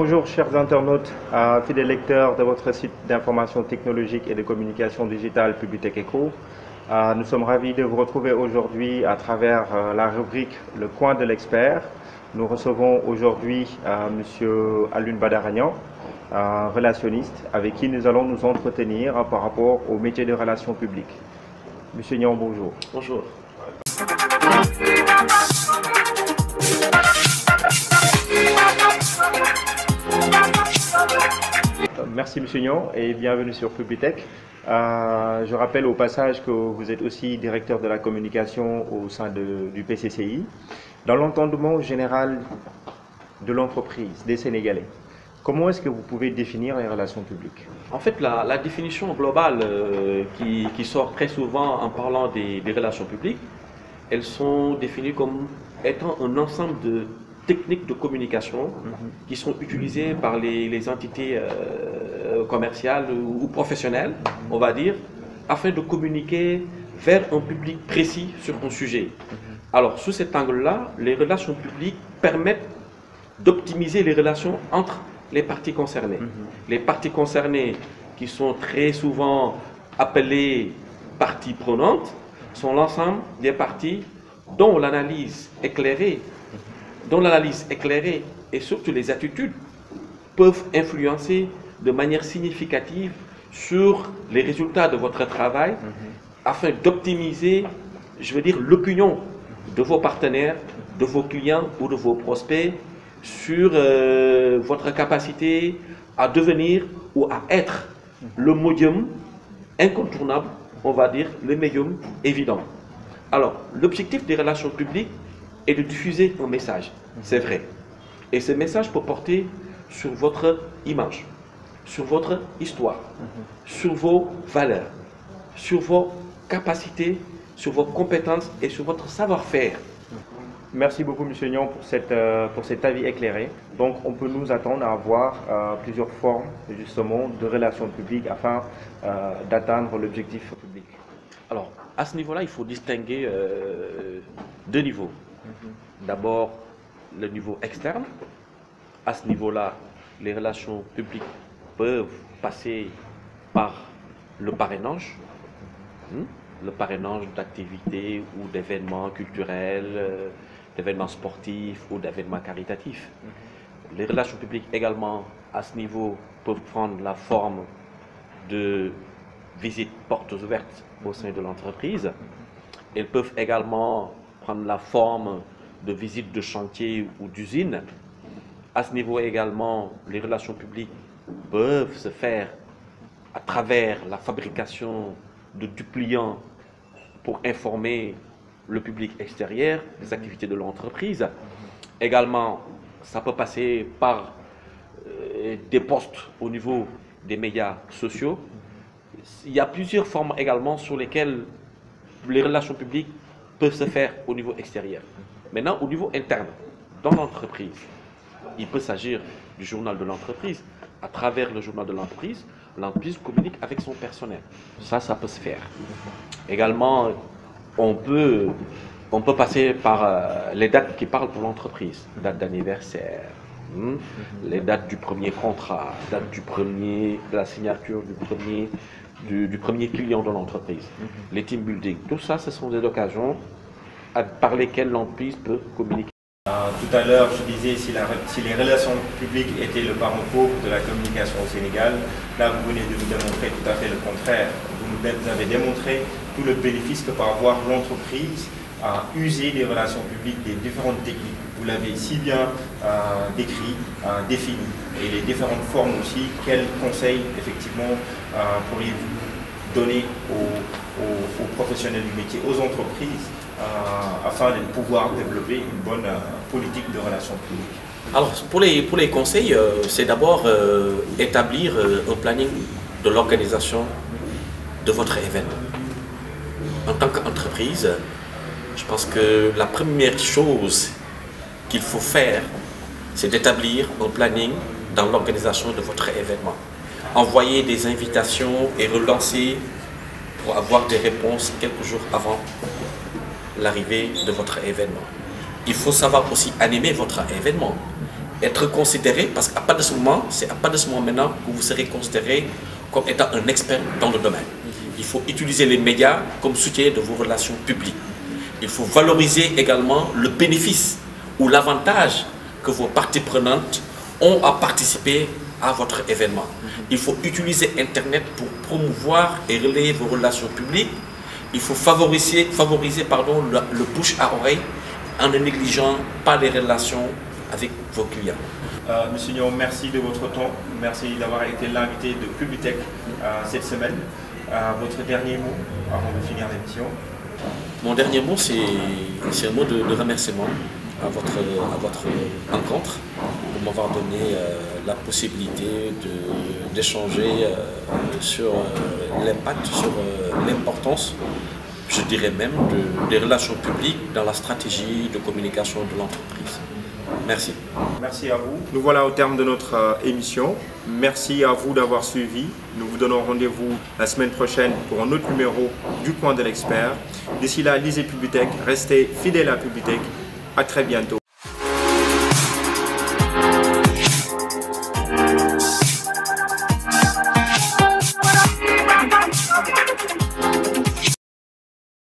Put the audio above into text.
Bonjour chers internautes, fidèles lecteurs de votre site d'information technologique et de communication digitale Publitech Eco. Nous sommes ravis de vous retrouver aujourd'hui à travers la rubrique Le coin de l'expert. Nous recevons aujourd'hui Monsieur Alioune Badaragnan, relationniste, avec qui nous allons nous entretenir par rapport au métier de relations publiques. Monsieur Nyan, bonjour. Bonjour. Merci Monsieur Nyan et bienvenue sur Publitech. Je rappelle au passage que vous êtes aussi directeur de la communication au sein du PCCI. Dans l'entendement général de l'entreprise, des Sénégalais, comment est-ce que vous pouvez définir les relations publiques? En fait, la définition globale qui sort très souvent en parlant des relations publiques, elles sont définies comme étant un ensemble de techniques de communication qui sont utilisées par les entités commerciales ou professionnelles, on va dire, afin de communiquer vers un public précis sur un sujet. Alors, sous cet angle-là, les relations publiques permettent d'optimiser les relations entre les parties concernées. Les parties concernées, qui sont très souvent appelées parties prenantes, sont l'ensemble des parties dont l'analyse éclairée et surtout les attitudes peuvent influencer de manière significative sur les résultats de votre travail afin d'optimiser, je veux dire, l'opinion de vos partenaires, de vos clients ou de vos prospects sur votre capacité à devenir ou à être le médium incontournable, on va dire, le médium évident. Alors, l'objectif des relations publiques est de diffuser un message, c'est vrai. Et ce message peut porter sur votre image, sur votre histoire, sur vos valeurs, sur vos capacités, sur vos compétences et sur votre savoir-faire. Merci beaucoup Monsieur Nyan pour cet avis éclairé. Donc on peut nous attendre à avoir plusieurs formes justement de relations publiques afin d'atteindre l'objectif public. Alors à ce niveau-là, il faut distinguer deux niveaux. D'abord le niveau externe. À ce niveau-là, les relations publiques peuvent passer par le parrainage d'activités ou d'événements culturels, d'événements sportifs ou d'événements caritatifs. Les relations publiques également, à ce niveau, peuvent prendre la forme de visites portes ouvertes au sein de l'entreprise. Elles peuvent également prendre la forme de visites de chantier ou d'usine. À ce niveau également, les relations publiques peuvent se faire à travers la fabrication de dupliants pour informer le public extérieur des activités de l'entreprise. Également, ça peut passer par des postes au niveau des médias sociaux. Il y a plusieurs formes également sur lesquelles les relations publiques peuvent se faire au niveau extérieur. Maintenant, au niveau interne, dans l'entreprise, il peut s'agir du journal de l'entreprise. À travers le journal de l'entreprise communique avec son personnel. Ça peut se faire. Également, on peut passer par les dates qui parlent pour l'entreprise. Date d'anniversaire, les dates du premier contrat, date de la signature du premier client de l'entreprise, les team building. Tout ça, ce sont des occasions par lesquelles l'entreprise peut communiquer. Tout à l'heure, je disais si les relations publiques étaient le parent pauvre de la communication au Sénégal. Là, vous venez de nous démontrer tout à fait le contraire. Vous avez démontré tout le bénéfice que peut avoir l'entreprise à user des relations publiques, des différentes techniques. Vous l'avez si bien décrit, défini, et les différentes formes aussi. Quels conseils, effectivement, pourriez-vous donner aux professionnels du métier, aux entreprises, afin de pouvoir développer une bonne politique de relations publiques? Alors, pour les conseils, c'est d'abord établir un planning de l'organisation de votre événement. En tant qu'entreprise, je pense que la première chose qu'il faut faire, c'est d'établir un planning dans l'organisation de votre événement. Envoyer des invitations et relancer pour avoir des réponses quelques jours avant l'arrivée de votre événement. Il faut savoir aussi animer votre événement. être considéré, parce qu'à partir de ce moment, c'est à partir de ce moment maintenant que vous serez considéré comme étant un expert dans le domaine. Il faut utiliser les médias comme soutien de vos relations publiques. Il faut valoriser également le bénéfice ou l'avantage que vos parties prenantes ont à participer à votre événement. Il faut utiliser Internet pour promouvoir et relayer vos relations publiques. Il faut favoriser le bouche à oreille en ne négligeant pas les relations avec vos clients. Monsieur Nion, merci de votre temps. Merci d'avoir été l'invité de Publitech cette semaine. Votre dernier mot avant de finir l'émission? Mon dernier mot, c'est un mot de remerciement à votre rencontre pour m'avoir donné la possibilité d'échanger sur l'impact, sur l'importance, je dirais même, des relations publiques dans la stratégie de communication de l'entreprise. Merci. Merci à vous. Nous voilà au terme de notre émission. Merci à vous d'avoir suivi. Nous vous donnons rendez-vous la semaine prochaine pour un autre numéro du Coin de l'expert. D'ici là, lisez Publitech, restez fidèles à Publitech. À très bientôt.